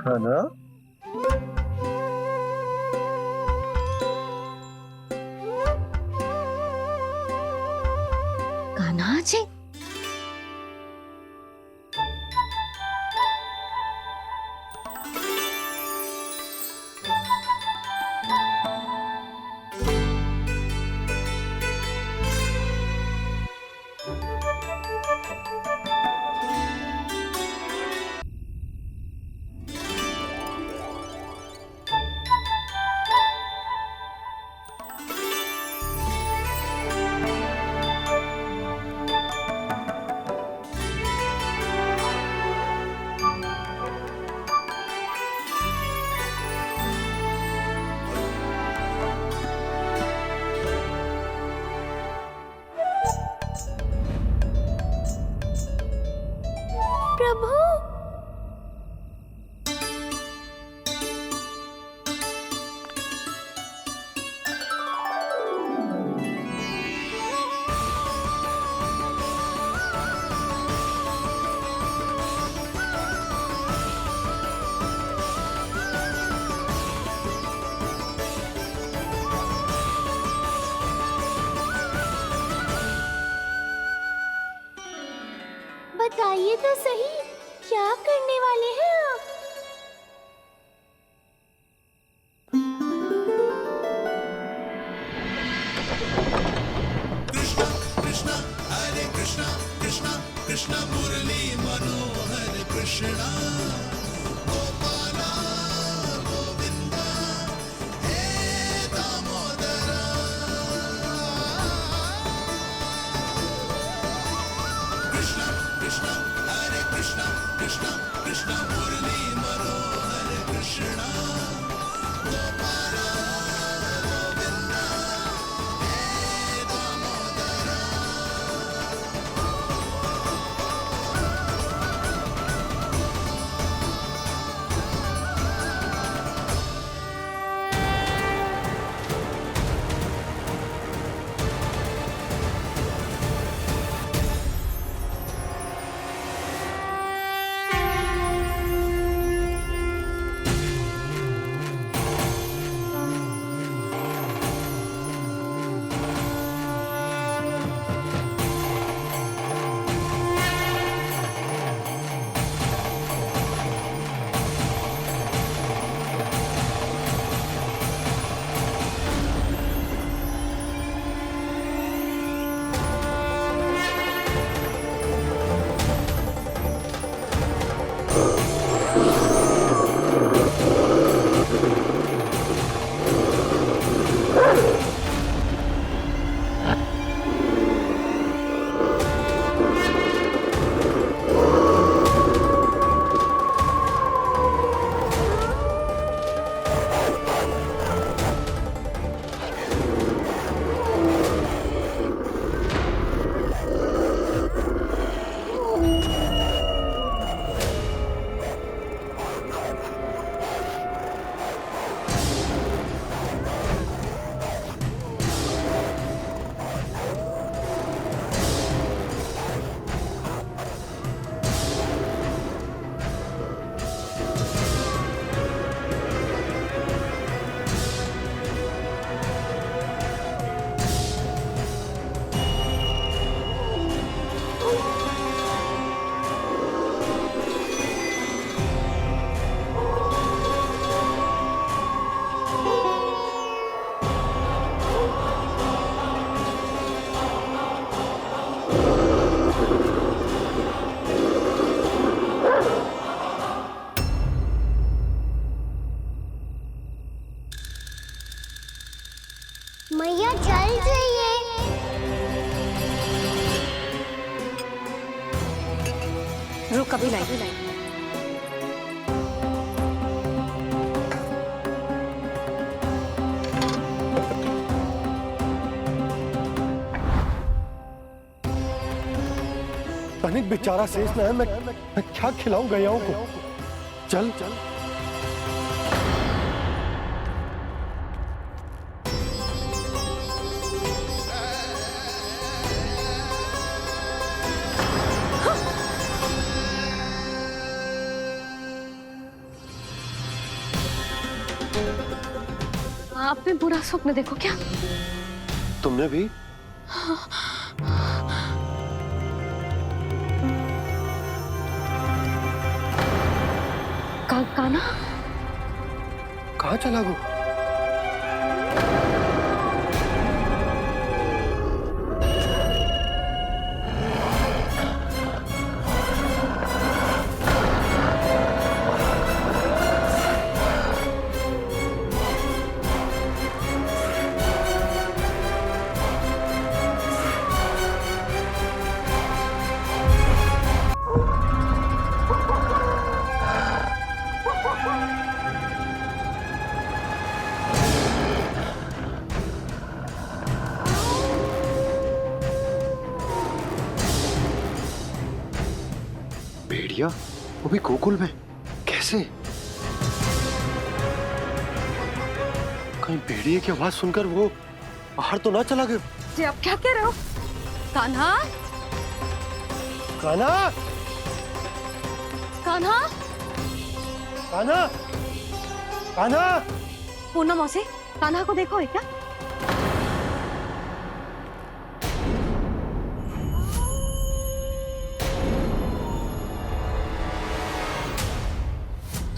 है ना? कान्हा जी, प्रभु। बताइए तो सही, क्या करने वाले हैं आप? कृष्णा कृष्णा हरे कृष्णा कृष्णा कृष्णा मुरली मनोहर कृष्णा गोपाला गोविंदा हे दामोदरा कृष्णा कृष्णा हरे कृष्णा कृष्णा कृष्णा मुरली मनोहर कृष्णा गोपाला गोविंदा हे दामोदरा मैया जल जाइए। रुक, अभी लाई। तनिक बेचारा शेष न है, मैं क्या खिलाऊं गैयाओं को? चल चल। आप भी बुरा स्वप्न देखो क्या? तुमने भी? कान्हा कहाँ चला गो? भेड़िया? वो भी गोकुल में? कैसे? कहीं भेड़िए की आवाज सुनकर वो बाहर तो ना चला गया? जी आप क्या कह रहे हो? कान्हा, कान्हा, कान्हा, कान्हा, कान्हा! पूर्णा मौसी, कान्हा को देखो है क्या?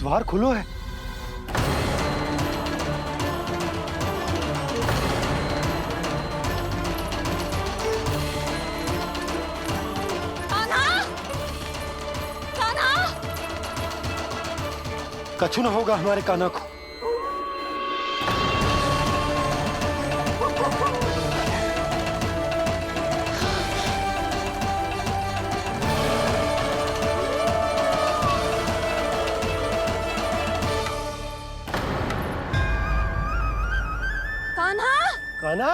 द्वार खुलो है। कान्हा, कान्हा! कछु ना होगा हमारे कान्हा को। कान्हा! कान्हा!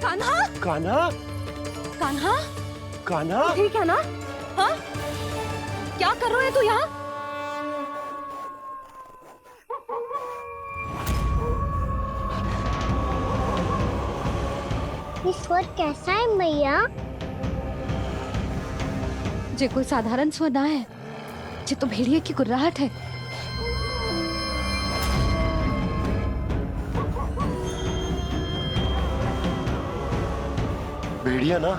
कान्हा! कान्हा! कान्हा! कान्हा! ठीक है ना? हाँ? क्या कर रहे हो तू यहाँ? ये स्वर कैसा है मैया? जे कोई साधारण स्वर ना है, जे तो भेड़िए की गुर्राहट है। भेड़िया ना,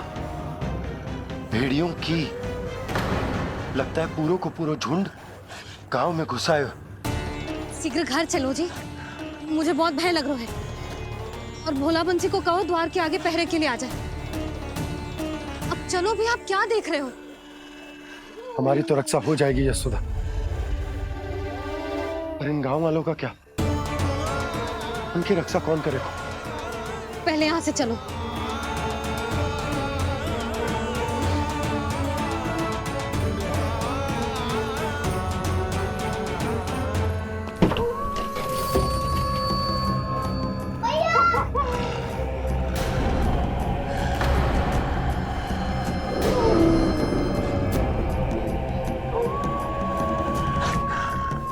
भेड़ियों की। लगता है पूरो को पूरो झुंड गांव में घुसा है। शीघ्र घर चलो जी, मुझे बहुत भय लग रहा है। और भोला बंसी को कहो द्वार के आगे पहरे के लिए आ जाए। अब चलो भी, आप क्या देख रहे हो? हमारी तो रक्षा हो जाएगी यशोदा, पर इन गांव वालों का क्या? उनकी रक्षा कौन करेगा? पहले यहाँ से चलो।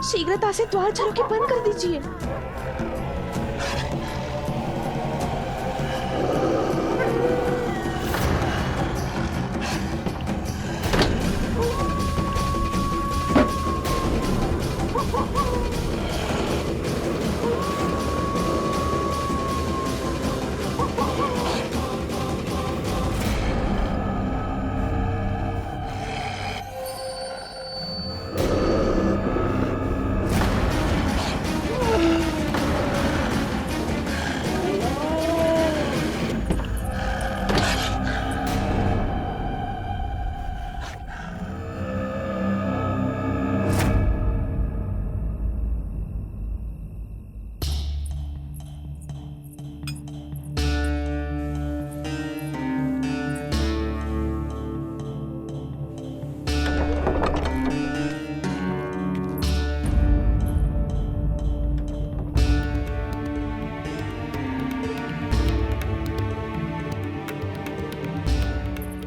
शीघ्रता से द्वार चलो के बंद कर दीजिए।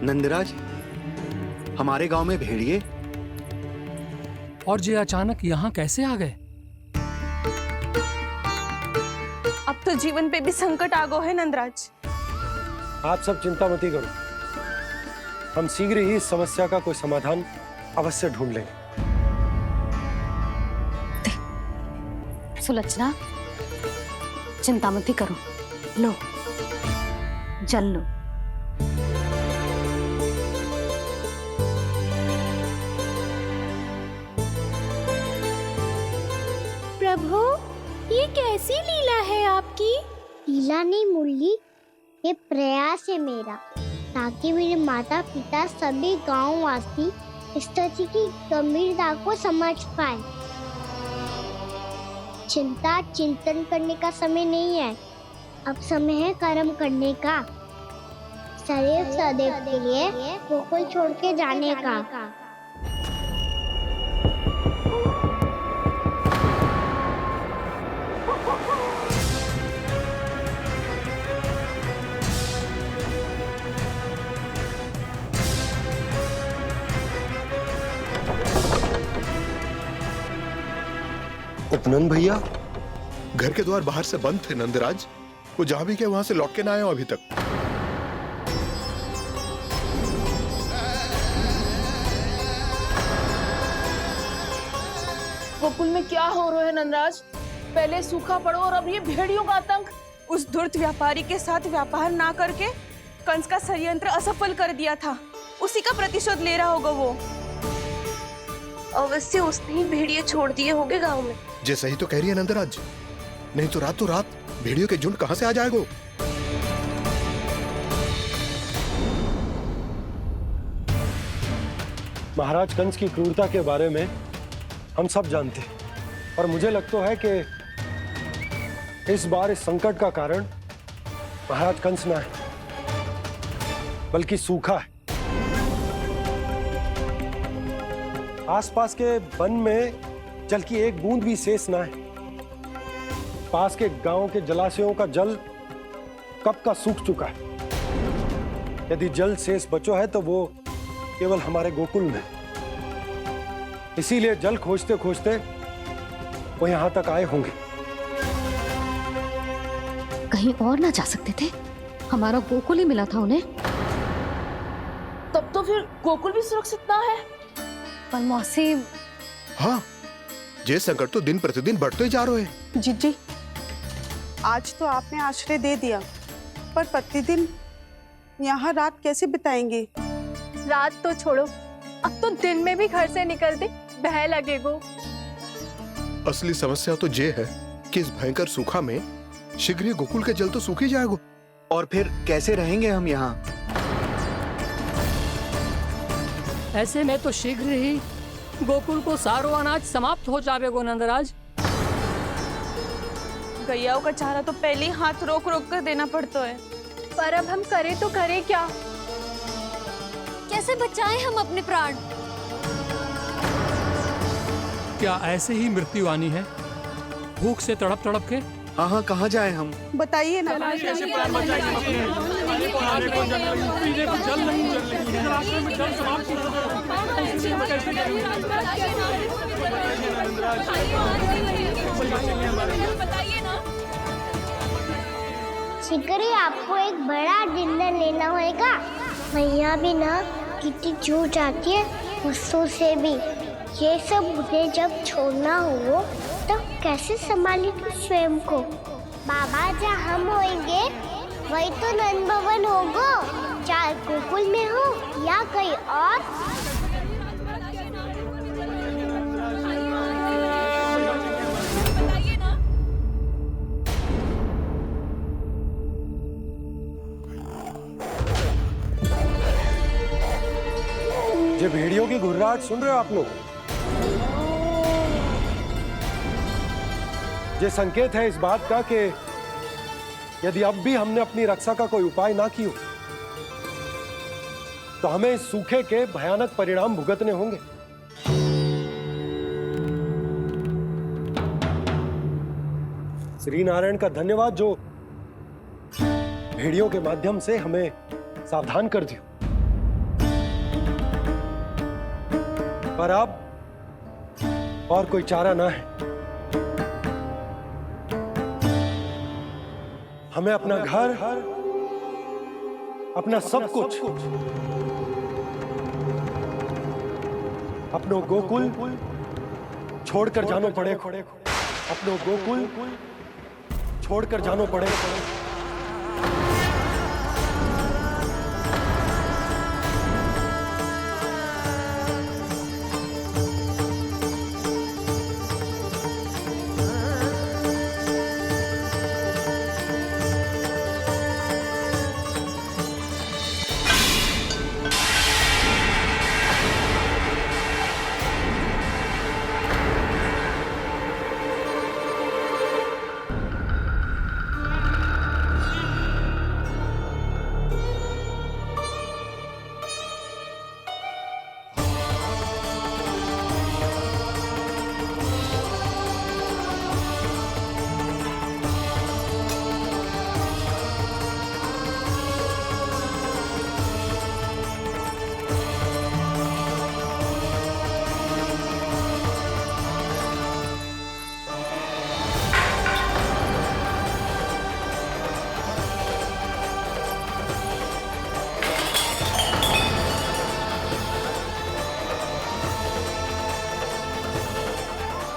नंदराज, हमारे गांव में भेड़िए? और ये अचानक यहाँ कैसे आ गए? अब तो जीवन पे भी संकट आ गो है नंदराज। आप सब चिंता मत करो, हम शीघ्र ही इस समस्या का कोई समाधान अवश्य ढूंढ लेंगे। सुलक्षणा, चिंता मत करो, लो जल लो। प्रभु, ये कैसी लीला है आपकी? लीला नहीं मुरली, ये प्रयास है मेरा, ताकि मेरे माता पिता सभी गांव वासी इस स्थिति की गंभीरता को समझ पाए। चिंता चिंतन करने का समय नहीं है, अब समय है कर्म करने का, सदैव सदैव के लिए गोकुल छोड़ के जाने का। उपनंद भैया, घर के द्वार बाहर से बंद थे नंदराज, वो जहां भी गए वहां से लौट के ना आए हो अभी तक। गोकुल में क्या हो रहा है नंदराज? पहले सूखा पड़ो और अब ये भेड़ियों का आतंक। उस धूर्त व्यापारी के साथ व्यापार ना करके कंस का षड्यंत्र असफल कर दिया था, उसी का प्रतिशोध ले रहा होगा वो। अवश्य उसने ही भेड़िए छोड़ दिए होंगे गांव में। जे सही तो कह रही है नंदराज, नहीं तो रात भेड़ियों के झुंड कहां से आ जाएगा? महाराज कंस की क्रूरता के बारे में हम सब जानते हैं, और मुझे लगता है कि इस बार इस संकट का कारण महाराज कंस ना है, बल्कि सूखा है। आसपास के वन में जल की एक बूंद भी शेष ना है। पास के गांव के जलाशयों का जल कब का सूख चुका है। यदि जल शेष बचो है तो वो केवल हमारे गोकुल में। इसीलिए जल खोजते खोजते वो यहां तक आए होंगे। कहीं और ना जा सकते थे? हमारा गोकुल ही मिला था उन्हें। तब तो फिर गोकुल भी सुरक्षित ना है। पर मौसी, हाँ, ये संकट तो दिन प्रतिदिन बढ़ते जा रहे हैं। जीजी, आज तो आपने आश्रय दे दिया, पर प्रतिदिन यहाँ रात कैसे बिताएंगे? रात तो छोड़ो, अब तो दिन में भी घर से निकलते भय लगेगो। असली समस्या तो ये है कि इस भयंकर सूखा में शीघ्र ही गोकुल के जल तो सूख ही जाएगा। और फिर कैसे रहेंगे हम यहाँ? ऐसे में तो शीघ्र ही गोकुल को सारो अनाज समाप्त हो जाएगो नंदराज। गैयाओं का चारा तो पहले ही हाथ रोक रोक कर देना पड़ता है। पर अब हम करें तो करें क्या? कैसे बचाएं हम अपने प्राण? क्या ऐसे ही मृत्यु आनी है, भूख से तड़प तड़प के? हाँ, कहाँ जाएं हम? बताइए ना। शीघ्र ही आपको एक बड़ा डिनर लेना होगा। मैया भी ना कितनी जूझ आती है गुस्सों से भी। ये सब मुझे जब छोड़ना हो तब कैसे संभालेंगे स्वयं को? बाबा जहाँ हम होंगे वही तो नंद भवन होगा, चाहे गोकुल में हो या कहीं और। ये भेड़ियों की घुर्राहट सुन रहे हो आप लोग? ये संकेत है इस बात का कि यदि अब भी हमने अपनी रक्षा का कोई उपाय ना किया तो हमें इस सूखे के भयानक परिणाम भुगतने होंगे। श्री नारायण का धन्यवाद जो भेड़ियों के माध्यम से हमें सावधान कर दिया। पर अब और कोई चारा ना है। हमें अपना घर अपना सब कुछ अपनो गोकुल छोड़कर जानो पड़े, अपनो गोकुल छोड़कर जानो पड़े।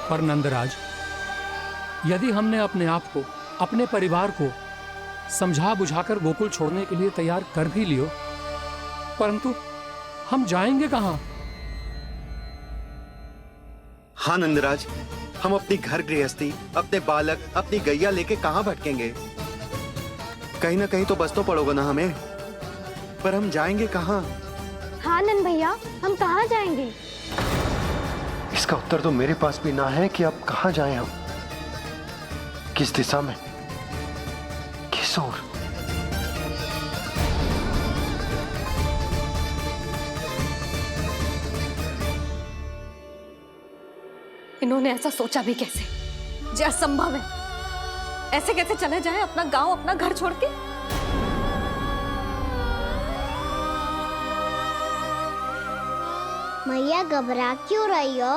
पर नंदराज, यदि हमने अपने आप को, अपने परिवार को समझा बुझाकर गोकुल छोड़ने के लिए तैयार कर भी लियो, परंतु हम जाएंगे कहां? हाँ नंदराज, हम अपनी घर गृहस्थी, अपने बालक, अपनी गैया लेके कहाँ भटकेंगे? कहीं ना कहीं तो बस तो पड़ोगे ना हमें, पर हम जाएंगे कहाँ? हाँ नंद भैया, हम कहाँ जाएंगे? इसका उत्तर तो मेरे पास भी ना है कि अब कहां जाएं हम, किस दिशा में, किस ओर। इन्होंने ऐसा सोचा भी कैसे? जो असंभव है। ऐसे कैसे चले जाएं अपना गांव, अपना घर छोड़ के? मैया घबरा क्यों रही हो?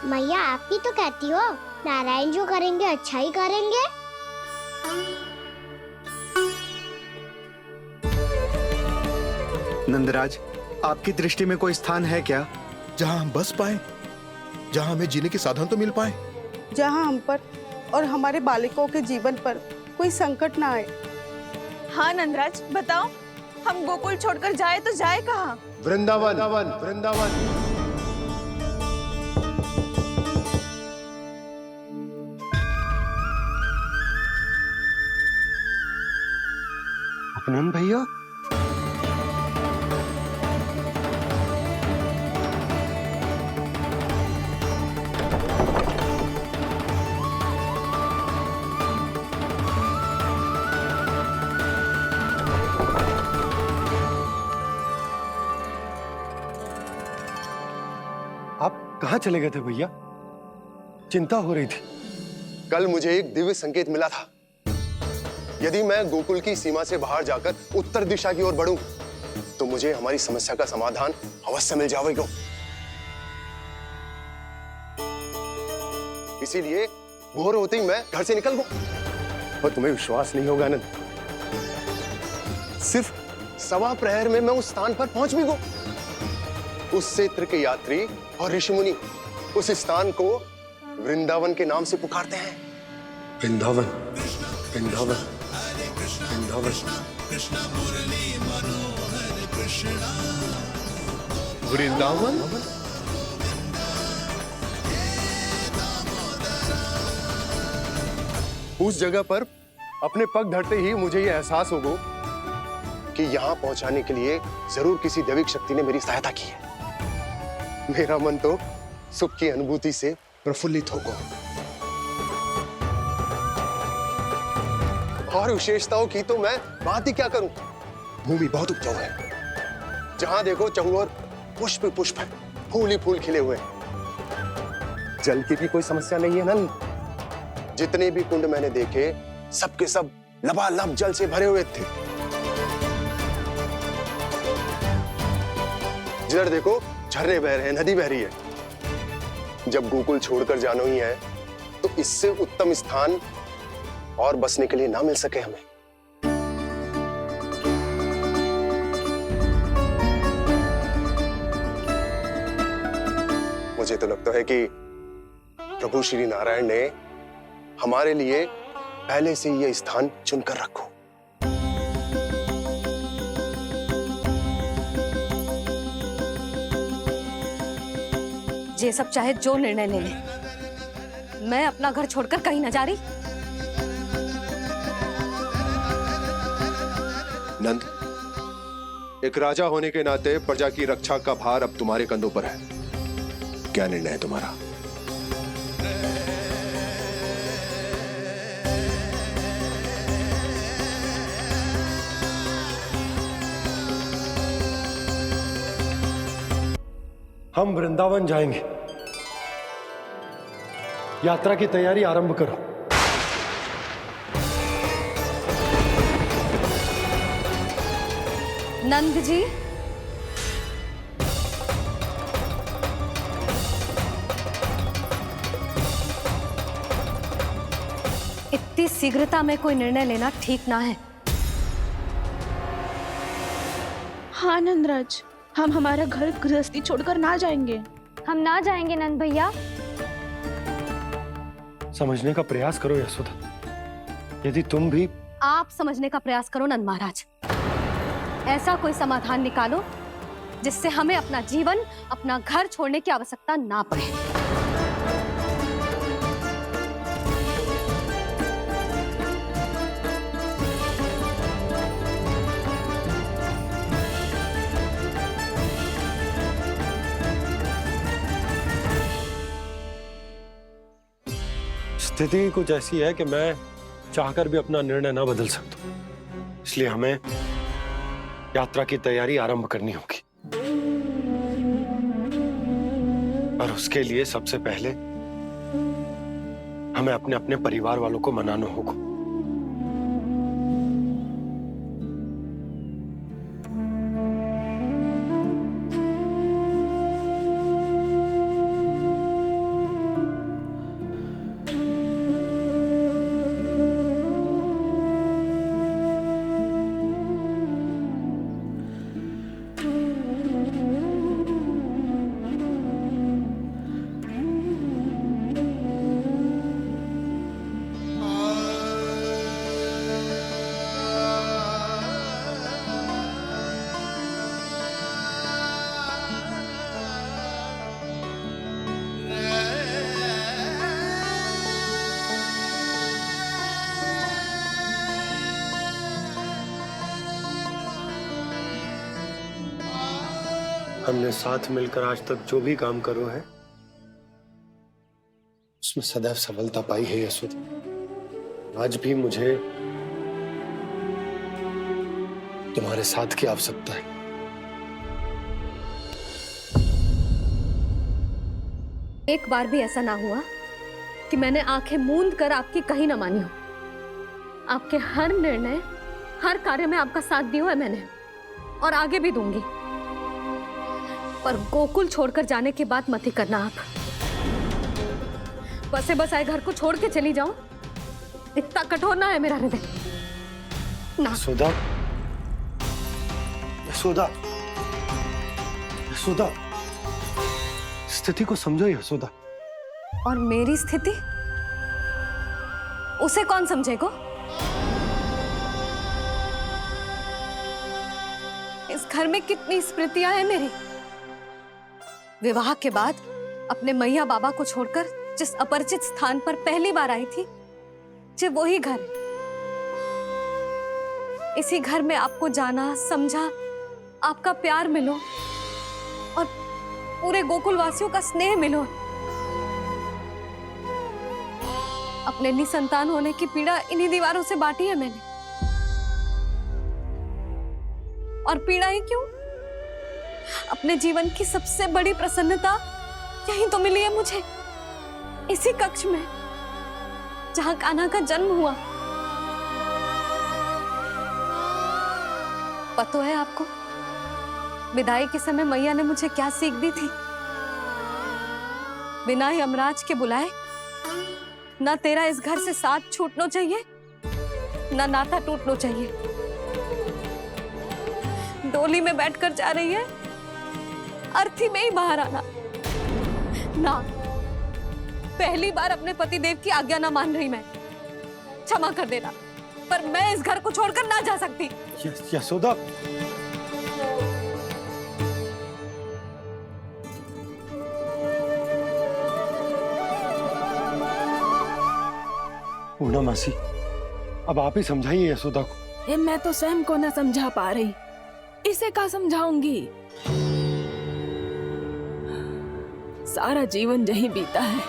मैया आप ही तो कहती हो नारायण जो करेंगे अच्छा ही करेंगे। नंदराज, आपकी दृष्टि में कोई स्थान है क्या जहां हम बस पाए, जहां हमें जीने के साधन तो मिल पाए, जहाँ हम पर और हमारे बालकों के जीवन पर कोई संकट ना आए। हाँ नंदराज, बताओ, हम गोकुल छोड़कर जाए तो जाए कहाँ? वृंदावन, वृंदावन। अपनन भैया, आप कहाँ चले गए थे भैया? चिंता हो रही थी। कल मुझे एक दिव्य संकेत मिला था। यदि मैं गोकुल की सीमा से बाहर जाकर उत्तर दिशा की ओर बढ़ूं, तो मुझे हमारी समस्या का समाधान अवश्य मिल जाएगा। इसीलिए भोर होते ही मैं घर से निकल गया। और तुम्हें विश्वास नहीं होगा आनंद, सिर्फ 1.25 प्रहर में मैं उस स्थान पर पहुंच भी गया। उस क्षेत्र के यात्री और ऋषिमुनि उस स्थान को वृंदावन के नाम से पुकारते हैं। वृंदावन, वृंदावन, वृंदावन। वृंदावन। उस जगह पर अपने पग धरते ही मुझे यह एहसास होगा कि यहाँ पहुंचाने के लिए जरूर किसी दैविक शक्ति ने मेरी सहायता की है। मेरा मन तो सुख की अनुभूति से प्रफुल्लित होगा। और विशेषताओं की तो मैं बात ही क्या करूं। भूमि बहुत उपजाऊ है, जहां देखो चहुओर पुष्प पुष्प है, फूल ही फूल खिले हुए हैं। जल की भी कोई समस्या नहीं है नंद। जितने भी कुंड मैंने देखे, सबके सब लबालब जल से भरे हुए थे। जिधर देखो झरने बह रहे हैं, नदी बह रही है। जब गोकुल छोड़कर जाना ही है, तो इससे उत्तम स्थान और बसने के लिए ना मिल सके हमें। मुझे तो लगता है कि प्रभु श्री नारायण ने हमारे लिए पहले से ये स्थान चुनकर रखो। ये सब चाहे जो निर्णय ले ले, मैं अपना घर छोड़कर कहीं न जा रही। नंद, एक राजा होने के नाते प्रजा की रक्षा का भार अब तुम्हारे कंधों पर है। क्या निर्णय है तुम्हारा? हम वृंदावन जाएंगे। यात्रा की तैयारी आरंभ करो। नंद जी, इतनी शीघ्रता में कोई निर्णय लेना ठीक ना है। हाँ नंदराज, हम हमारा घर गृहस्थी छोड़कर ना जाएंगे। हम ना जाएंगे नंद भैया। समझने का प्रयास करो यशोदा। यदि तुम भी आप समझने का प्रयास करो नंद महाराज। ऐसा कोई समाधान निकालो जिससे हमें अपना जीवन, अपना घर छोड़ने की आवश्यकता ना पड़े। स्थिति कुछ ऐसी है कि मैं चाहकर भी अपना निर्णय ना बदल सकता, इसलिए हमें यात्रा की तैयारी आरंभ करनी होगी। और उसके लिए सबसे पहले हमें अपने अपने परिवार वालों को मनाना होगा। हमने साथ मिलकर आज तक जो भी काम करो है उसमें सदैव सफलता पाई है यशोदा। आज भी मुझे तुम्हारे साथ की आवश्यकता है। एक बार भी ऐसा ना हुआ कि मैंने आंखें मूंद कर आपकी कहीं ना मानी हो। आपके हर निर्णय, हर कार्य में आपका साथ दिया है मैंने, और आगे भी दूंगी। पर गोकुल छोड़कर जाने की बात मत ही करना आप। बसे बसाए घर को छोड़ के चली जाऊं, इतना कठोर ना है मेरा हृदय ना। यशोदा, यशोदा, यशोदा, स्थिति को समझो यशोदा। और मेरी स्थिति उसे कौन समझेगा? इस घर में कितनी स्मृतियां हैं मेरी। विवाह के बाद अपने मैया बाबा को छोड़कर जिस अपरिचित स्थान पर पहली बार आई थी, ये वही घर है। इसी घर में आपको जाना, समझा, आपका प्यार मिलो और पूरे गोकुल वासियों का स्नेह मिलो। अपने निसंतान होने की पीड़ा इन्हीं दीवारों से बांटी है मैंने। और पीड़ा ही क्यों? अपने जीवन की सबसे बड़ी प्रसन्नता यही तो मिली है मुझे, इसी कक्ष में जहां कान्हा का जन्म हुआ। पता है आपको विदाई के समय मैया ने मुझे क्या सीख दी थी? बिना ही यमराज के बुलाए ना तेरा इस घर से साथ छूटना चाहिए, ना नाता टूटना चाहिए। डोली में बैठकर जा रही है, अर्थी में ही बाहर आना। ना, पहली बार अपने पतिदेव की आज्ञा ना मान रही मैं। क्षमा कर देना, पर मैं इस घर को छोड़कर ना जा सकती। यशोदा, पूर्णा मासी, अब आप ही समझाइए यशोदा को। मैं तो स्वयं को न समझा पा रही, इसे क्या समझाऊंगी? सारा जीवन यही बीता है,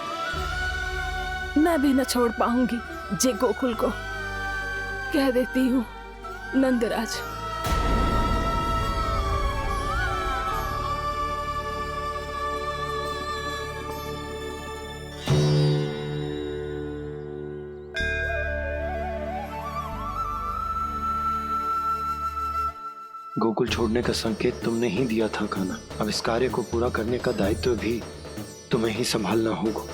मैं भी न छोड़ पाऊंगी जे गोकुल को। कह देती हूँ नंदराज। गोकुल छोड़ने का संकेत तुमने ही दिया था कान्हा। अब इस कार्य को पूरा करने का दायित्व भी तुम्हें ही संभालना होगा।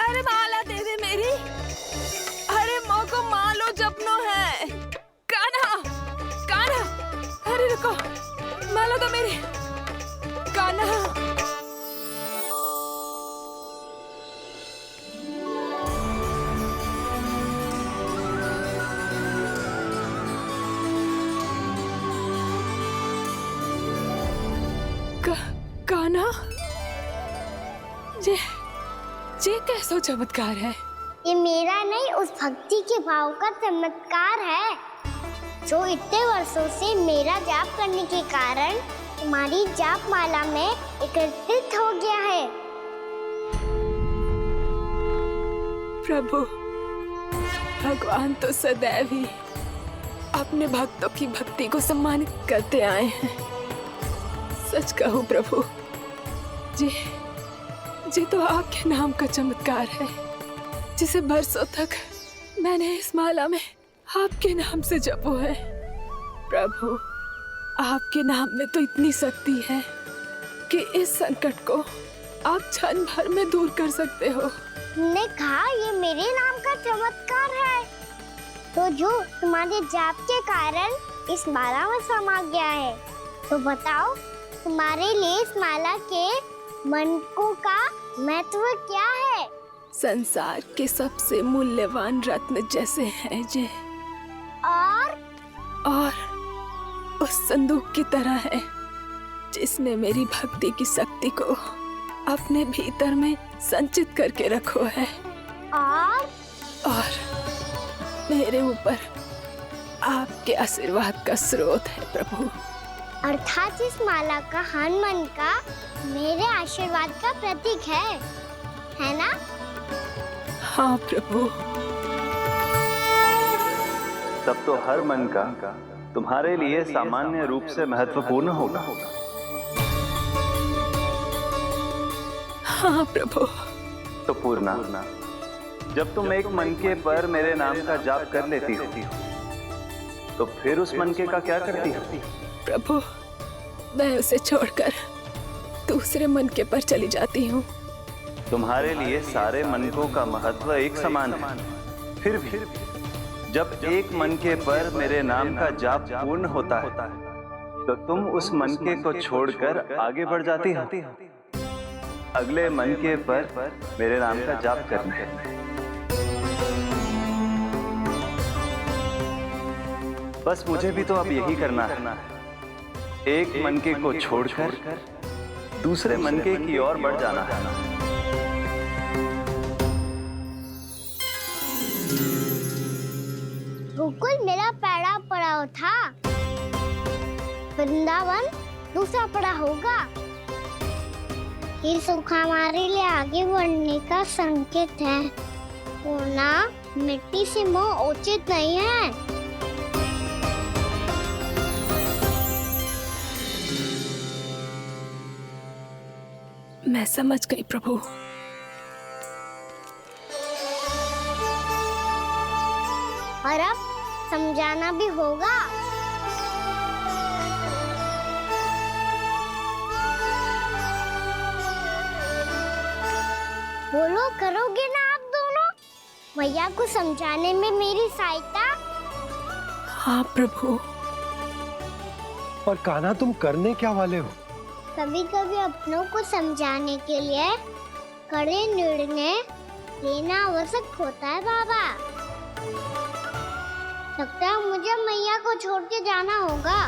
अरे माला दे दे मेरी। अरे मोको मालो जपनो है। कान्हा, कान्हा, अरे रुको, माला दो मेरी। कान्हा। कान्हा, ये कैसा चमत्कार है? ये मेरा नहीं, उस भक्ति के भाव का चमत्कार है जो इतने वर्षों से मेरा जाप करने के कारण तुम्हारी जाप माला में एकत्रित हो गया है। प्रभु, भगवान तो सदैव ही अपने भक्तों की भक्ति को सम्मानित करते आए हैं। सच कहूँ प्रभु, जी तो आपके नाम का चमत्कार है, जिसे बरसों तक मैंने इस माला में आपके नाम से जपो है। प्रभु, आपके नाम में तो इतनी शक्ति है कि इस संकट को आप क्षण भर में दूर कर सकते हो। तुमने कहा ये मेरे नाम का चमत्कार है, तो जो तुम्हारे जाप के कारण इस माला में समा गया है, तो बताओ तुम्हारे लिए इस माला के मनकों का महत्व क्या है? संसार के सबसे मूल्यवान रत्न जैसे हैं जे, और उस संदूक की तरह है जिसने मेरी भक्ति की शक्ति को अपने भीतर में संचित करके रखो है। और मेरे ऊपर आपके आशीर्वाद का स्रोत है प्रभु। अर्थात इस माला का हर मन का मेरे आशीर्वाद का प्रतीक है ना? हाँ प्रभु। तब तो हर मन का तुम्हारे लिए सामान्य रूप से महत्वपूर्ण होगा। हाँ प्रभु। तो पूर्णा, जब तुम एक मनके पर मेरे नाम का जाप कर लेती हो, तो फिर उस मनके का क्या करती हो? प्रभु, मैं उसे छोड़कर दूसरे मनके पर चली जाती हूँ। तुम्हारे लिए सारे मनकों का महत्व एक समान है। फिर भी जब एक मनके पर मेरे नाम का जाप पूर्ण होता है, तो तुम उस मनके को छोड़कर आगे बढ़ जाती हो अगले मनके पर मेरे नाम का जाप करने। बस मुझे भी तो अब यही करना है, एक मनके को छोड़कर दूसरे मनके की ओर बढ़ जाना है। गोकुल मेरा पहला पड़ाव था, वृंदावन दूसरा पड़ा होगा। ये सुख हमारे लिए आगे बढ़ने का संकेत है। पूर्णा, मिट्टी से मोह उचित नहीं है। मैं समझ गई प्रभु। और अब समझाना भी होगा। बोलो, करोगे ना आप दोनों? भैया को समझाने में मेरी सहायता। हाँ प्रभु। और कान्हा, तुम करने क्या वाले हो? कभी कभी अपनों को समझाने के लिए कड़े निर्णय लेना आवश्यक होता है बाबा। लगता है मुझे मैया को छोड़ के जाना होगा।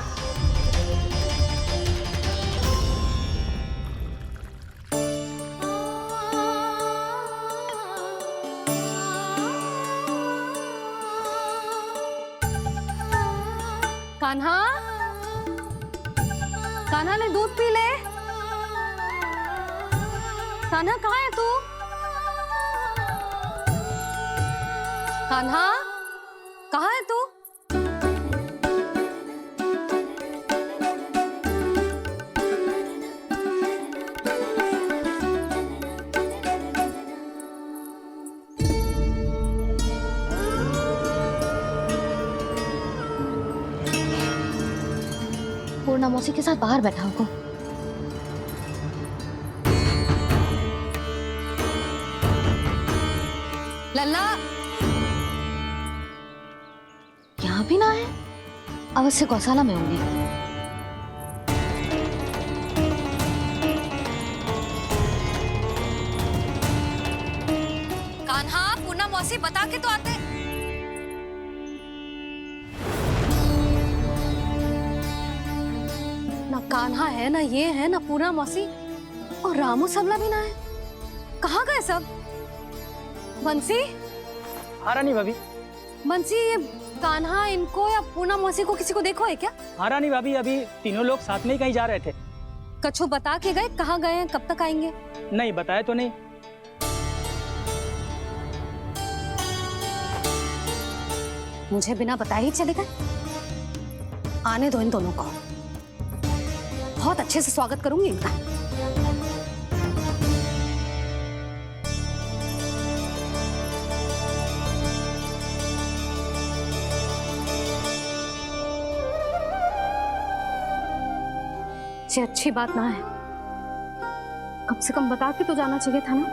कान्हा, कान्हा ने दूध पी ले। कान्हा कहाँ है तू? कान्हा, कहाँ है तू? पूर्णा मौसी के साथ बाहर बैठा होगा। लल्ला, यहाँ भी ना है। अवश्य गौशाला में होंगे। कान्हा, पूर्णा मौसी बता के तो आते। ना कान्हा है, ना ये है, ना पूर्णा मौसी, और रामू सबला भी ना है। कहाँ गए सब? बंसी? हाँ रानी भाभी। बंसी, ये कान्हा इनको या पूर्णा मौसी को किसी को देखो है क्या? हाँ रानी भाभी, अभी तीनों लोग साथ में ही कहीं जा रहे थे। कछु बता के गए कहाँ गए हैं, कब तक आएंगे? नहीं बताया तो नहीं। मुझे बिना बताए ही चले गए। आने दो इन दोनों को, बहुत अच्छे से स्वागत करूंगी इनका। ये अच्छी बात ना है। कम से कम बता के तो जाना चाहिए था ना।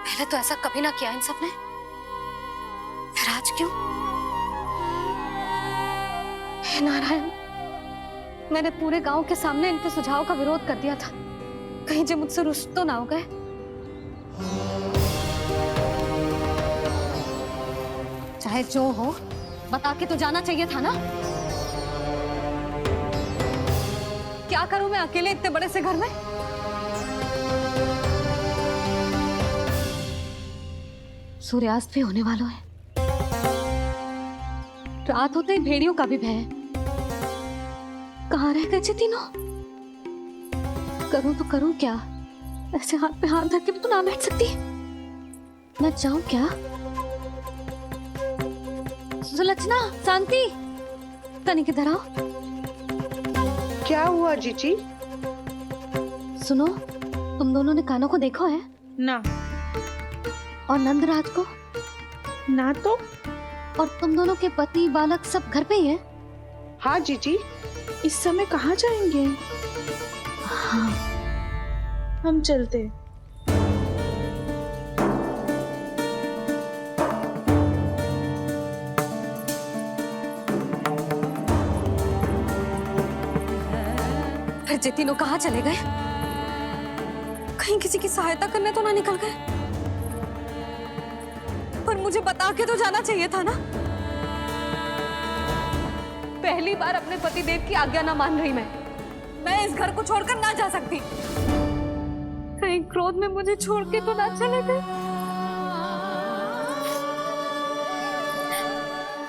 पहले तो ऐसा कभी ना किया इन सब ने, फिर आज क्यों? हे नारायण, मैंने पूरे गांव के सामने इनके सुझाव का विरोध कर दिया था। कहीं जो मुझसे रुष्ट तो ना हो गए। चाहे जो हो, बता के तो जाना चाहिए था ना। क्या करूं मैं अकेले इतने बड़े से घर में? सूर्यास्त भी होने वाला है। रात होते ही भेड़ियों का भी भय है। कहाँ रह गए थे तीनों? करूं तो करूं क्या? ऐसे हाथ पे हाथ धर के तो ना बैठ सकती। मैं जाऊं क्या? सुलक्षणा, शांति, तनिक इधर आओ। क्या हुआ जीजी? सुनो, तुम दोनों ने कानों को देखा है? ना। और नंदराज को? ना तो। और तुम दोनों के पति बालक सब घर पे ही हैं? हाँ जीजी, इस समय कहाँ जाएंगे? हाँ। हम चलते। फिर ये तीनों कहाँ चले गए? कहीं किसी की सहायता करने तो ना निकल गए? पर मुझे बता के तो जाना चाहिए था ना। पहली बार अपने पतिदेव की आज्ञा ना मान रही मैं इस घर को छोड़कर ना जा सकती। कहीं क्रोध में मुझे छोड़ के तो ना चले गए।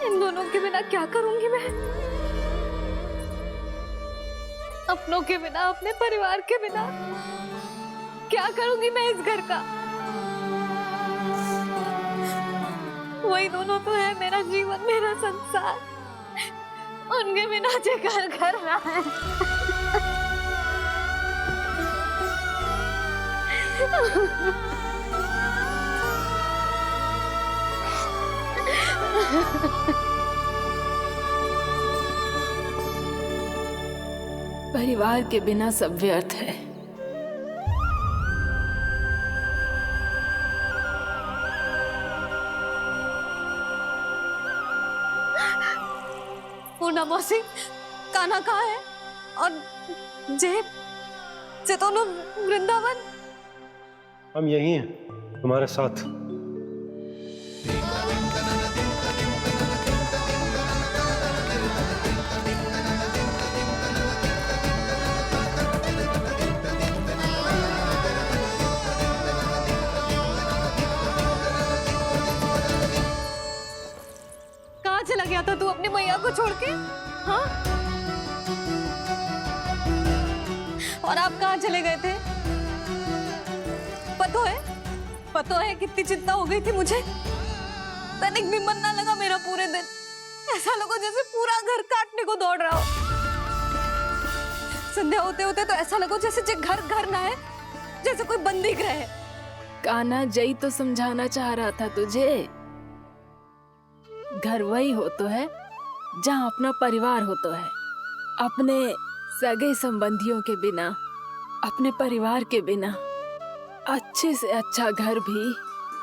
इन दोनों के बिना क्या करूंगी मैं? अपनों के बिना, अपने परिवार के बिना क्या करूंगी मैं इस घर का? वही दोनों तो है मेरा जीवन, मेरा संसार। उनके बिना जो घर घर रहा है। परिवार के बिना सब व्यर्थ है। पूर्णा मौसी, कान्हा कहाँ है? और जे दोनों वृंदावन? हम यही हैं तुम्हारे साथ। कहाँ चला गया था तू अपनी मैया को छोड़ के? हाँ? और आप कहाँ चले गए थे? पता है कितनी चिंता हो गई थी मुझे। तनिक भी मन ना लगा मेरा पूरे दिन। ऐसा लगा जैसे पूरा घर काटने को दौड़ रहा हो। संध्या होते होते तो ऐसा लगा जैसे घर घर ना है, जैसे कोई बंदी गृह है। कान्हा, जय तो समझाना चाह रहा था तुझे। घर वही हो तो है जहाँ अपना परिवार हो तो है। अपने सगे संबंधियों के बिना, अपने परिवार के बिना अच्छे से अच्छा घर भी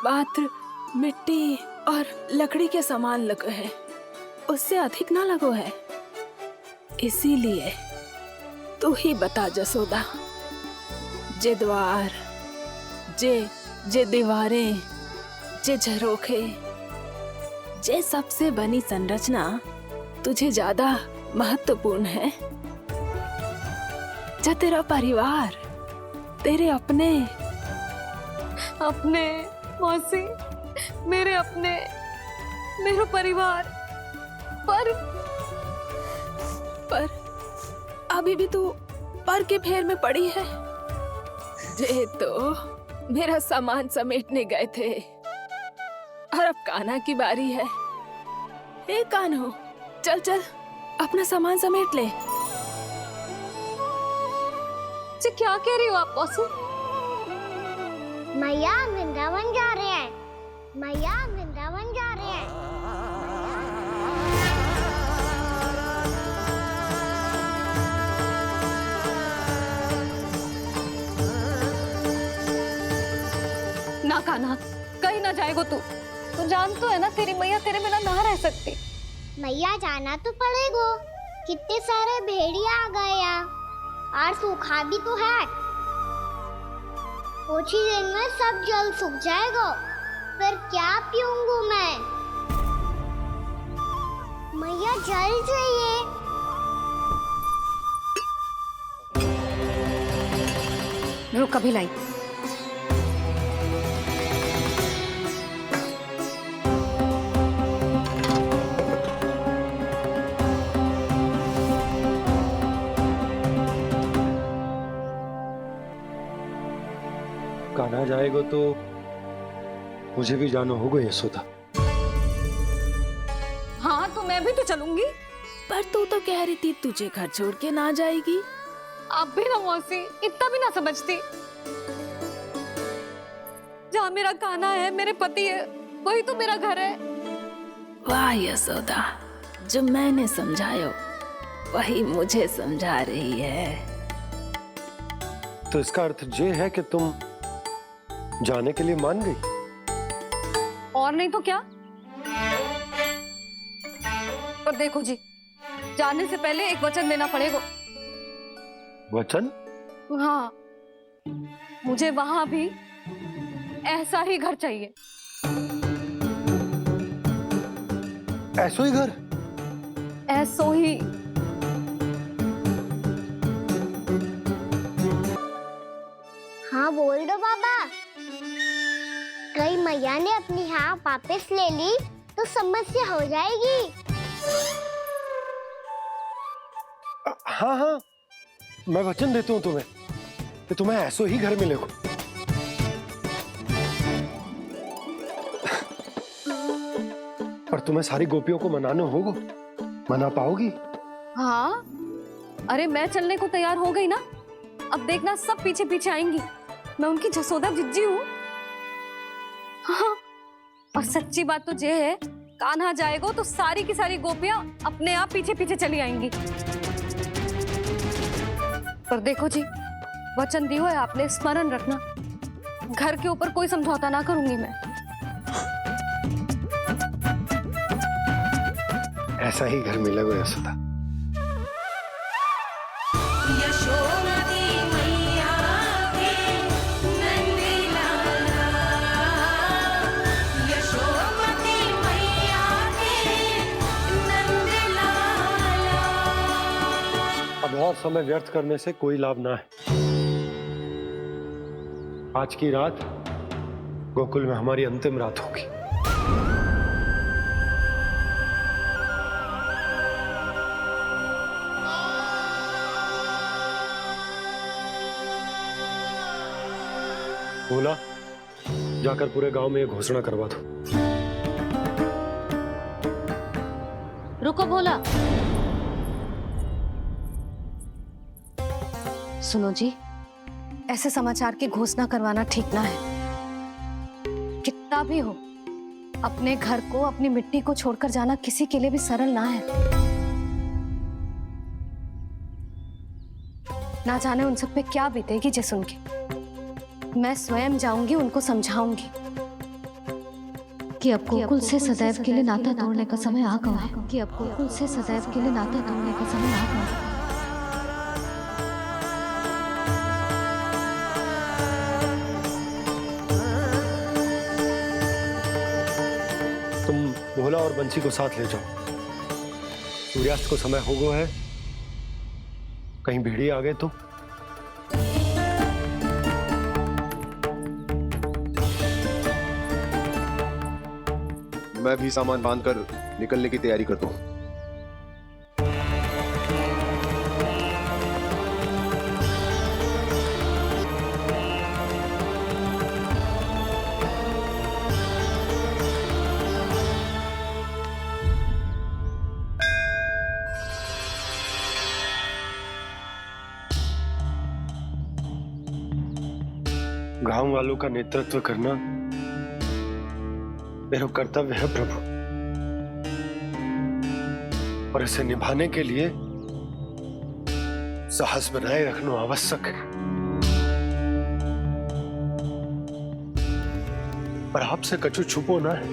पात्र मिट्टी और लकड़ी के समान लगो है, उससे अधिक ना लगो है। इसीलिए तू ही बता जसोदा, जे द्वार, जे दीवारें, जे झरोखे, जे सबसे बनी संरचना तुझे ज्यादा महत्वपूर्ण है? जा तेरा परिवार, तेरे अपने मौसी, मेरा परिवार। पर अभी भी तू पर के फेर में पड़ी है। जे तो मेरा सामान समेटने गए थे और अब कान्हा की बारी है। हे कान्हो, चल चल अपना सामान समेट ले। क्या कह रही हो आप मौसी? मैया वृंदावन जा रहे हैं। मैया वृंदावन जा रहे हैं। ना कान्हा, कहीं ना जाएगो तू। तू जान तो है ना तेरी मैया तेरे बिना ना रह सकती। मैया जाना तो पड़ेगा। कितने सारे भेड़िया आ गए यहाँ, और सूखा भी तो है। कुछ ही दिन में सब जल सूख जाएगा, फिर क्या पीऊंगा मैं? मैया जल चाहिए। रुक, अभी लाई। कान्हा जाएगा तो मुझे भी जाना होगा यशोदा। हाँ, तो मैं भी तो चलूंगी। पर तू तो कह रही थी तुझे घर छोड़ के ना जाएगी। आप भी ना मौसी, इतना भी ना समझती। जहाँ मेरा कान्हा है, मेरे पति है, वही तो मेरा घर है। वाह यशोदा, जो मैंने समझायो वही मुझे समझा रही है। तो इसका अर्थ ये है कि तुम जाने के लिए मान गई? और नहीं तो क्या। पर देखो जी, जाने से पहले एक वचन देना पड़ेगा। वचन? हाँ, मुझे वहां भी ऐसा ही घर चाहिए। ऐसो ही घर? ऐसो ही। हाँ बोल दो बाबा। कहीं मैया ने अपनी हाँ वापस ले ली तो समस्या हो जाएगी। हाँ हाँ, मैं वचन देता हूँ तुम्हें कि तुम्हें ऐसो ही घर मिलेगा। तुम्हें सारी गोपियों को मनाने होगा, मना पाओगी? हाँ, अरे मैं चलने को तैयार हो गई ना। अब देखना सब पीछे पीछे आएंगी। मैं उनकी जसोदा जिज्जी हूँ। हाँ, और सच्ची बात तो ये है, कान्हा जाएगा तो सारी की सारी गोपियां अपने आप पीछे पीछे चली आएंगी। पर देखो जी, वचन दियो है आपने, स्मरण रखना, घर के ऊपर कोई समझौता ना करूंगी मैं। ऐसा ही घर मिलेगा यशोदा। यशोमती मैया के नंदी लाला, यशोमती मैया के नंदी लाला। अब और समय व्यर्थ करने से कोई लाभ ना है। आज की रात गोकुल में हमारी अंतिम रात होगी। बोला, जाकर पूरे गांव में ये घोषणा करवा दो। रुको भोला। सुनो जी, ऐसे समाचार की घोषणा करवाना ठीक ना है। कितना भी हो, अपने घर को, अपनी मिट्टी को छोड़कर जाना किसी के लिए भी सरल ना है। ना जाने उन सब पे क्या बीतेगी जे सुन के। मैं स्वयं जाऊंगी, उनको समझाऊंगी कि अब गोकुल से सदैव के लिए नाता तोड़ने का समय आ गया है। कि अब गोकुल से सदैव के लिए नाता तोड़ने का समय आ गया है। तुम भोला और बंसी को साथ ले जाओ। सूर्यास्त को समय हो गया है, कहीं भीड़ी आ गए तो। मैं भी सामान बांधकर निकलने की तैयारी करता हूँ। गांव वालों का नेतृत्व करना मेरा कर्तव्य है प्रभु, और इसे निभाने के लिए साहस बनाए रखना आवश्यक है। पर आपसे कछु छुपो ना है।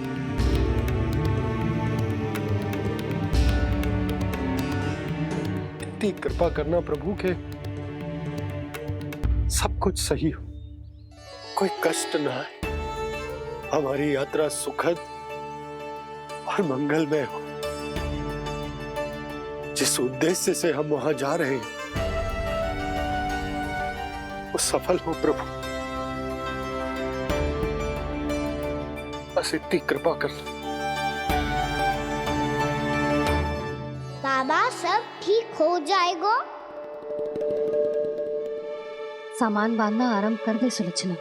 इतनी कृपा करना प्रभु के सब कुछ सही हो, कोई कष्ट ना है, हमारी यात्रा सुखद और मंगलमय हो। जिस उद्देश्य से हम वहां जा रहे हैं वो सफल हो प्रभु, बस इतनी कृपा कर। बाबा सब ठीक हो जाएगा। सामान बांधना आरंभ कर दे सुलोचना।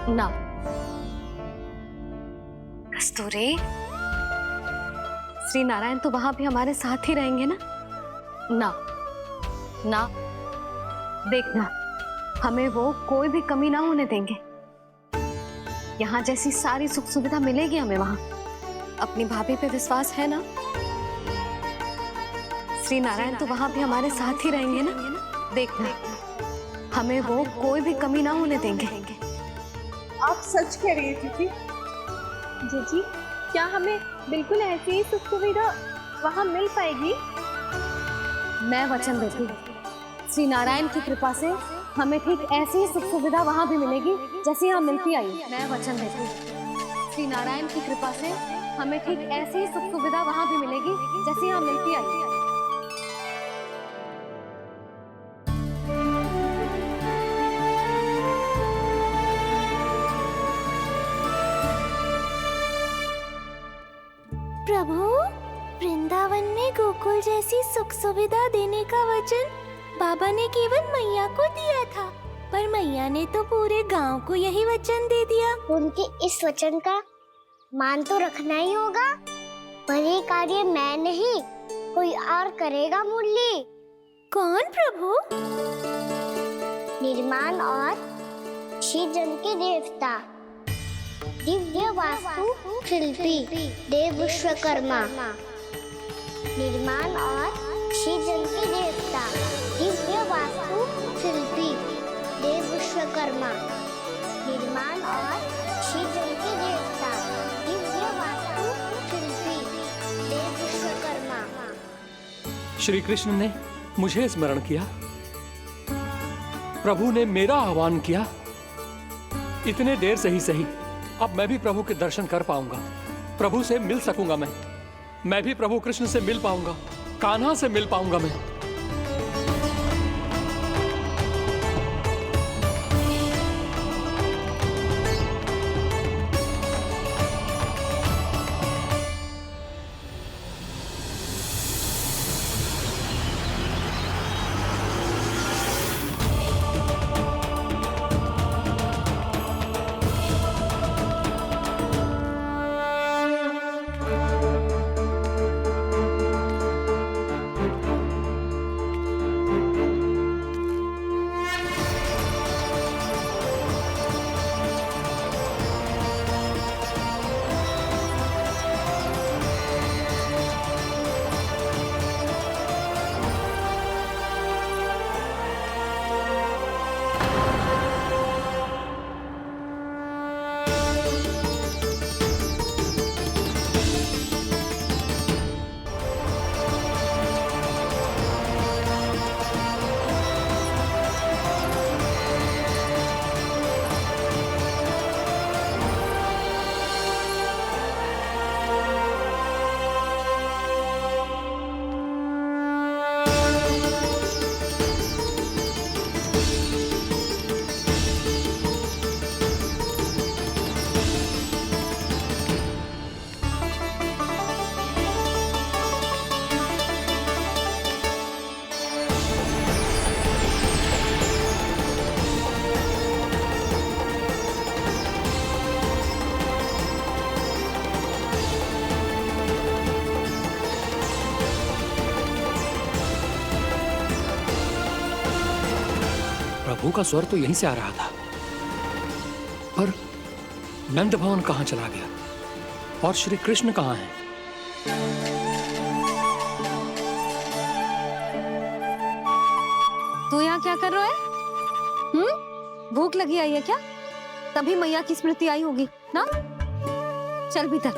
ना कस्तूरी, श्री नारायण तो वहां भी हमारे साथ ही रहेंगे ना? ना ना, देखना, हमें वो कोई भी कमी ना होने देंगे। यहाँ जैसी सारी सुख सुविधा मिलेगी हमें वहां। अपनी भाभी पे विश्वास है ना? श्री नारायण तो वहां भी हमारे साथ ही रहेंगे ना? देखना, हमें वो कोई भी कमी ना होने देंगे। आप सच कह रही है दीदी। जीजी, क्या हमें बिल्कुल ऐसी ही सुख सुविधा वहाँ मिल पाएगी? मैं वचन देती हूँ, श्री नारायण की कृपा से हमें ठीक ऐसी ही सुख सुविधा वहाँ भी मिलेगी जैसी यहाँ मिलती आई। मैं वचन देती हूँ, श्री नारायण की कृपा से हमें ठीक ऐसी ही सुख सुविधा वहाँ भी मिलेगी जैसी यहाँ मिलती आई। प्रभु, वृंदावन में गोकुल जैसी सुख सुविधा देने का वचन बाबा ने केवल मैया को दिया था, पर मैया ने तो पूरे गांव को यही वचन दे दिया। उनके इस वचन का मान तो रखना ही होगा, पर ये कार्य मैं नहीं कोई और करेगा मुरली। कौन प्रभु? निर्माण और सृजन के देवता, दिव्य वास्तु शिल्पी देव विश्वकर्मा। निर्माण और सृजन के देवता, दिव्य वास्तु शिल्पी देव विश्वकर्मा। निर्माण और सृजन के देवता, दिव्य वास्तु शिल्पी देव विश्वकर्मा। श्री कृष्ण ने मुझे स्मरण किया, प्रभु ने मेरा आह्वान किया। इतने देर से ही सही, अब मैं भी प्रभु के दर्शन कर पाऊंगा, प्रभु से मिल सकूंगा। मैं भी प्रभु कृष्ण से मिल पाऊंगा, कान्हा से मिल पाऊंगा मैं। प्रभु का स्वर तो यहीं से आ रहा था, पर नंद भवन कहां चला गया और श्री कृष्ण कहां हैं? तू यहाँ क्या कर रहा है? भूख लगी आई है क्या? तभी मैया की स्मृति आई होगी ना? चल भीतर।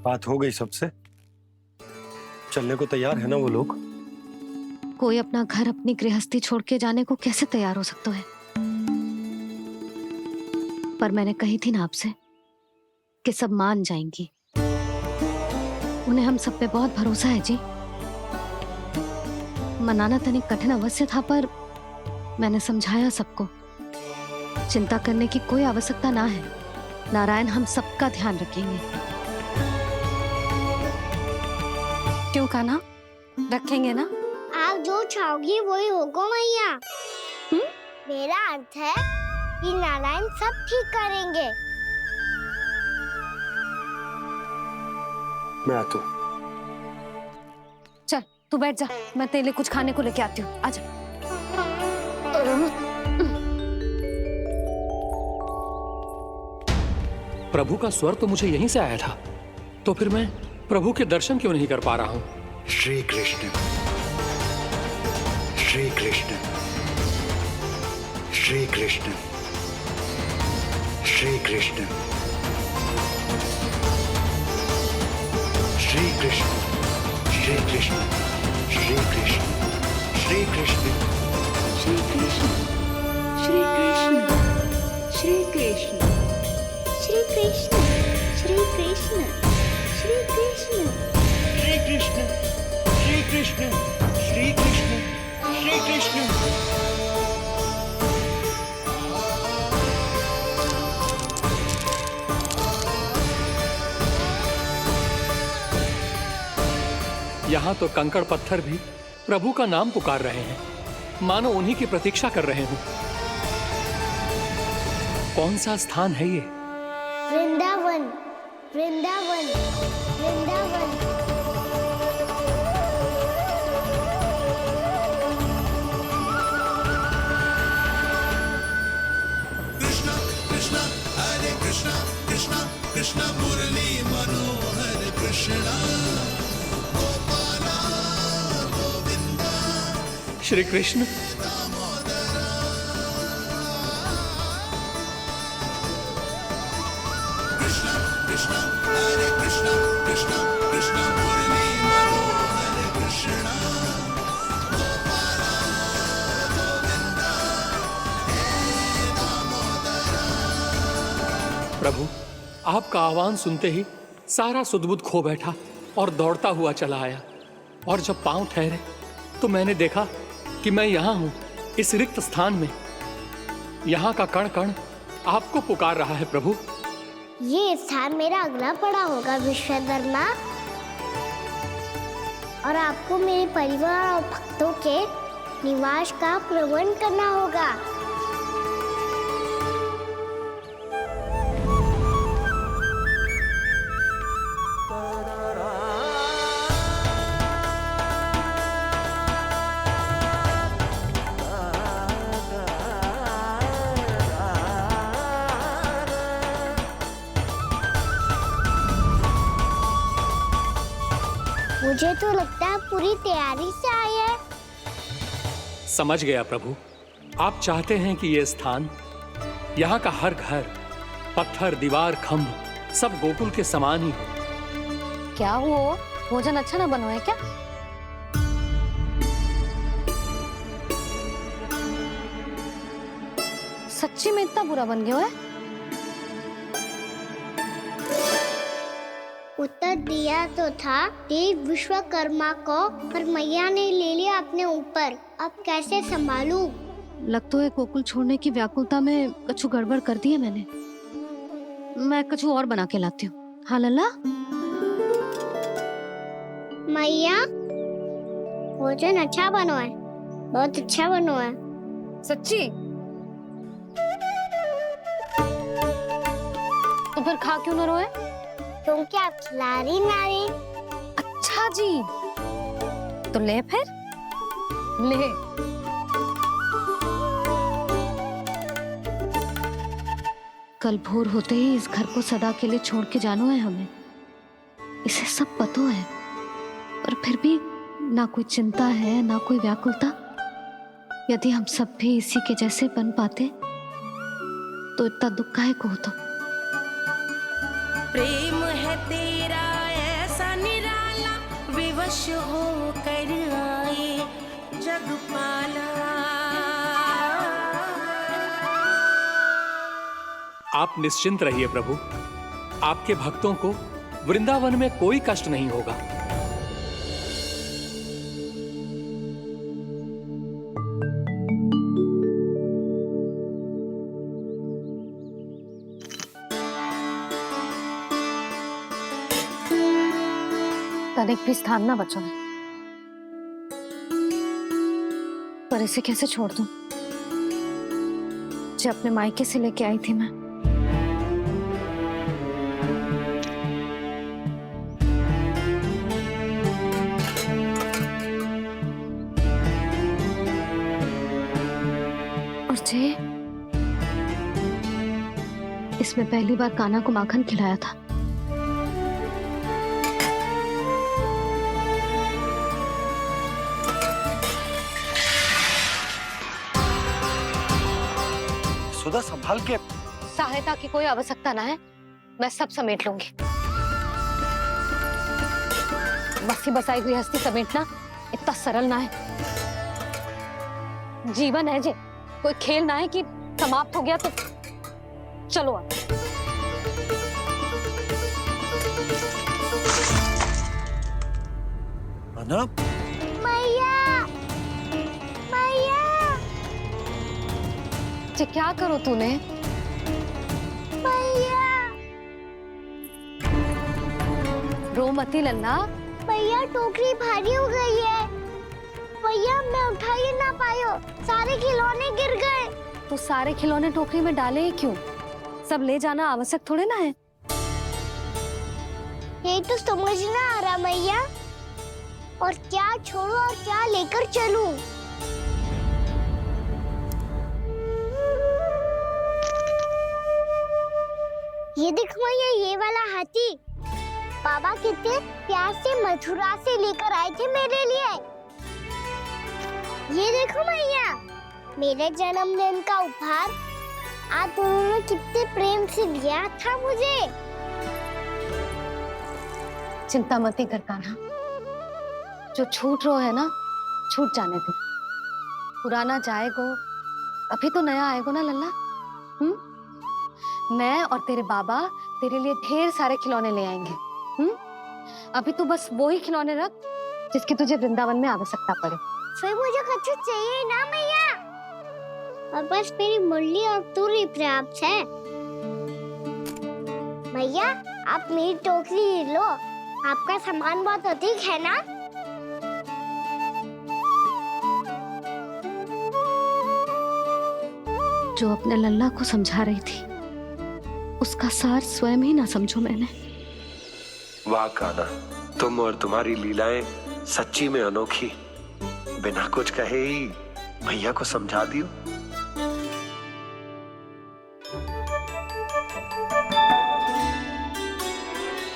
बात हो गई सबसे? चलने को तैयार है ना वो लोग? कोई अपना घर, अपनी गृहस्थी छोड़ के जाने को कैसे तैयार हो सकता है? पर मैंने कही थी ना आपसे कि सब मान जाएंगी। उन्हें हम सब पे बहुत भरोसा है जी। मनाना तनिक कठिन अवश्य था, पर मैंने समझाया सबको। चिंता करने की कोई आवश्यकता ना है, नारायण हम सबका ध्यान रखेंगे। क्यों कान्हा, रखेंगे ना? आप जो चाहोगी वही होगा मैया। मेरा अर्थ है कि नारायण सब ठीक करेंगे। मैं आता हूँ। चल तू बैठ जा, मैं तेरे लिए कुछ खाने को लेके आती हूँ। आजा। प्रभु का स्वर तो मुझे यहीं से आया था, तो फिर मैं प्रभु के दर्शन क्यों नहीं कर पा रहा हूँ? श्री कृष्ण, श्री कृष्ण, श्री कृष्ण, श्री कृष्ण, श्री कृष्ण, श्री कृष्ण, श्री कृष्ण, श्री कृष्ण, श्री कृष्ण, श्री कृष्ण, श्री कृष्ण, श्री कृष्ण, श्री कृष्ण, श्री कृष्ण, श्री कृष्ण, श्री कृष्ण, श्री कृष्ण, श्री कृष्ण। यहाँ तो कंकड़ पत्थर भी प्रभु का नाम पुकार रहे हैं, मानो उन्हीं की प्रतीक्षा कर रहे हो। कौन सा स्थान है ये? वृंदावन, वृंदावन, वृंदावन। कृष्णा कृष्णा हरे कृष्णा कृष्णा कृष्णा मुरली मनोहर कृष्णा गोपाला गोविंदा। श्री कृष्ण। कृष्णा कृष्णा हरे कृष्णा कृष्णा कृष्णा मुरली मनोहर कृष्णा गोपाला गोविंदा हे दामोदरा। प्रभु, आपका आह्वान सुनते ही सारा सुध-बुध खो बैठा और दौड़ता हुआ चला आया। और जब पांव ठहरे तो मैंने देखा कि मैं यहाँ हूँ, इस रिक्त स्थान में। यहाँ का कण कण आपको पुकार रहा है प्रभु। ये स्थान मेरा अगला पड़ा होगा विश्वकर्मा, और आपको मेरे परिवार और भक्तों के निवास का प्रबंध करना होगा। मुझे तो लगता है पूरी तैयारी से आए हैं। समझ गया प्रभु, आप चाहते हैं कि ये स्थान, यहाँ का हर घर, पत्थर, दीवार, खम्भ सब गोकुल के समान ही हो। क्या हुआ? भोजन अच्छा ना बनो है क्या? सच्ची में इतना बुरा बन गया है? उत्तर दिया तो था देव विश्वकर्मा को, पर मैया ने ले लिया अपने ऊपर। अब कैसे संभालूं? लग तो है गोकुल छोड़ने की व्याकुलता में कछु गड़बड़ कर दी है मैंने। मैं कछु और बना के लाती हूँ। हाँ लल्ला? मैया, भोजन अच्छा बनो है, बहुत अच्छा बनो है। सच्ची? तो फिर खा क्यों न रोए? क्योंकि आप खिलाड़ी नारी। अच्छा जी, तो ले फिर ले। कल भोर होते ही इस घर को सदा के लिए छोड़ के जाना है हमें। इसे सब पता है, पर फिर भी ना कोई चिंता है, ना कोई व्याकुलता। यदि हम सब भी इसी के जैसे बन पाते तो इतना दुख काहे को होता। प्रेम है तेरा ऐसा निराला, विवश हो कर आए जगपाला। आप निश्चिंत रहिए प्रभु, आपके भक्तों को वृंदावन में कोई कष्ट नहीं होगा। तनिक भी स्थान ना बचो है, पर इसे कैसे छोड़ दूं? जो अपने मायके से लेके आई थी मैं। और जे इसमें पहली बार कान्हा को माखन खिलाया था। सुधा संभाल के। सहायता की कोई आवश्यकता ना है, मैं सब समेट लूंगी। बसी बसाई हुई हस्ती समेटना इतना सरल ना है। जीवन है जे, कोई खेल ना है कि समाप्त हो गया तो चलो अब। मैया, मैया। क्या करो तूने? मैया। रो मती लल्ला, भैया टोकरी भारी हो गई है। भैया मैं उठा ही ना पायो, सारे खिलौने गिर गए। तो सारे खिलौने टोकरी में डाले ही क्यों? सब ले जाना आवश्यक थोड़े ना है। ये तो समझ ना आ रहा मैया, और क्या छोड़ू और क्या लेकर चलूं? ये देख मैया, ये वाला हाथी बाबा कितने प्यार से मथुरा से लेकर आए थे मेरे लिए। ये देखो मैया, मेरे जन्मदिन का उपहार आप उन्होंने कितने प्रेम से दिया था मुझे। चिंता मत ही कर कान्हा, जो छूट रो है ना छूट जाने दे। पुराना जाएगो, अभी तो नया आएगो ना लल्ला। मैं और तेरे बाबा तेरे लिए ढेर सारे खिलौने ले आएंगे। अभी तू बस वो ही खिलौने रख जिसकी तुझे वृंदावन में आवश्यकता पड़े। फिर मुझे कुछ चाहिए ना मैया, और बस मेरी मुरली और तुरी पर्याप्त है। भैया आप मेरी टोकरी ले लो, आपका सामान बहुत अधिक है ना। जो अपने लल्ला को समझा रही थी उसका सार स्वयं ही ना समझो मैंने। वाह कान्हा, तुम और तुम्हारी लीलाएं सच्ची में अनोखी। बिना कुछ कहे ही भैया को समझा दियो।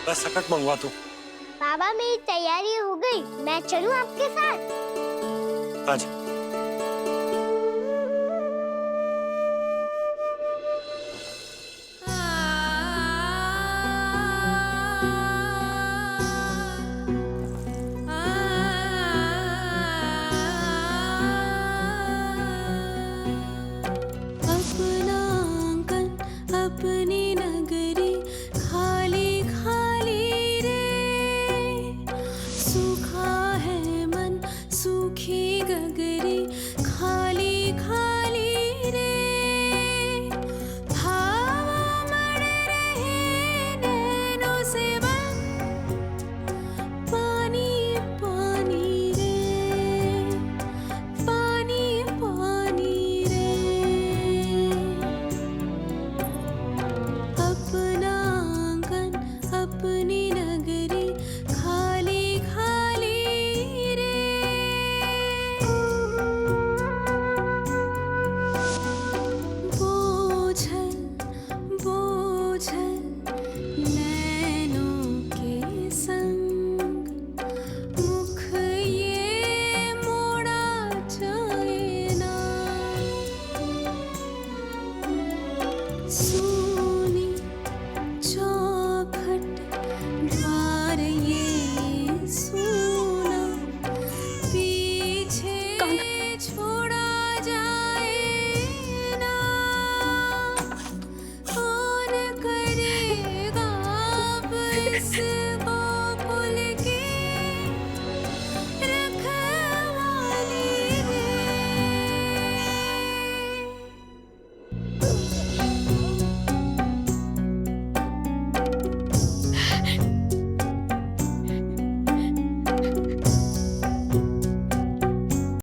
बस सकट मंगवा तू। बाबा मेरी तैयारी हो गई, मैं चलूं आपके साथ? आज सू